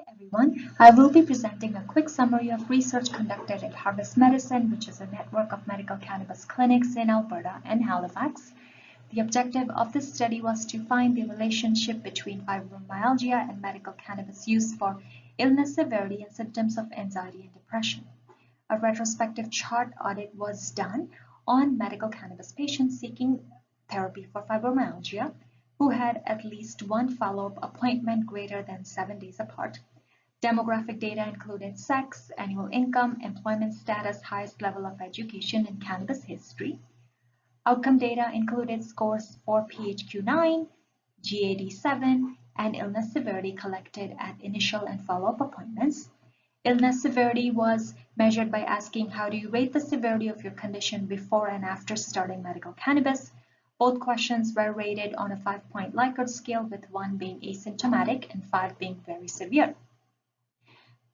Everyone. I will be presenting a quick summary of research conducted at Harvest Medicine, which is a network of medical cannabis clinics in Alberta and Halifax. The objective of this study was to find the relationship between fibromyalgia and medical cannabis use for illness severity and symptoms of anxiety and depression. A retrospective chart audit was done on medical cannabis patients seeking therapy for fibromyalgia who had at least one follow-up appointment greater than 7 days apart. Demographic data included sex, annual income, employment status, highest level of education, and cannabis history. Outcome data included scores for PHQ-9, GAD-7, and illness severity collected at initial and follow-up appointments. Illness severity was measured by asking how do you rate the severity of your condition before and after starting medical cannabis. Both questions were rated on a 5-point Likert scale, with 1 being asymptomatic and 5 being very severe.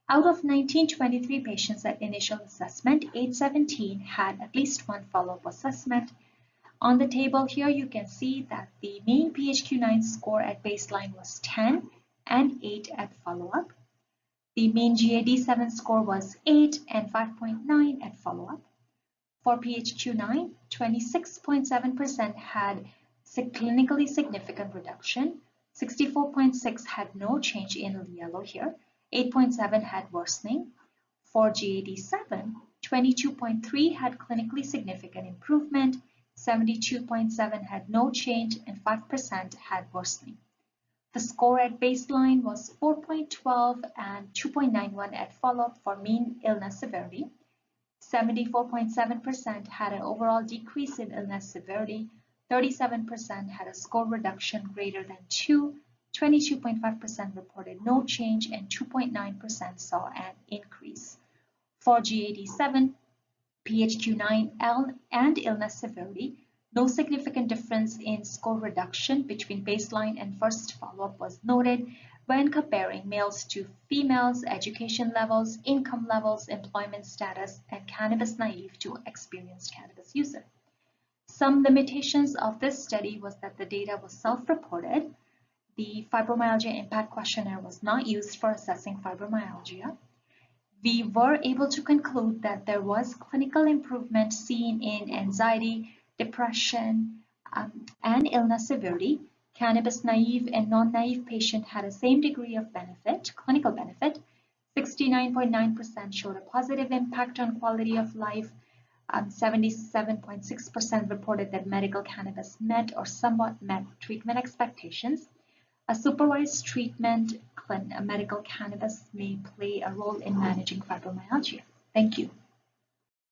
Out of 1923 patients at initial assessment, 817 had at least one follow-up assessment. On the table here, you can see that the mean PHQ-9 score at baseline was 10 and 8 at follow-up. The mean GAD-7 score was 8 and 5.9 at follow-up. For PHQ-9, 26.7% had clinically significant reduction, 64.6 had no change in yellow here, 8.7 had worsening. For GAD-7, 22.3 had clinically significant improvement, 72.7 had no change, and 5% had worsening. The score at baseline was 4.12 and 2.91 at follow-up for mean illness severity. 74.7% had an overall decrease in illness severity, 37% had a score reduction greater than 2, 22.5% reported no change, and 2.9% saw an increase. For GAD-7, PHQ-9, and illness severity, no significant difference in score reduction between baseline and first follow-up was noted when comparing males to females, education levels, income levels, employment status, and cannabis naive to experienced cannabis user. Some limitations of this study was that the data was self-reported. The fibromyalgia impact questionnaire was not used for assessing fibromyalgia. We were able to conclude that there was clinical improvement seen in anxiety, depression, and illness severity. Cannabis naive and non-naive patient had the same degree of benefit, clinical benefit. 69.9% showed a positive impact on quality of life. 77.6% reported that medical cannabis met or somewhat met treatment expectations. A supervised treatment medical cannabis may play a role in managing fibromyalgia. Thank you.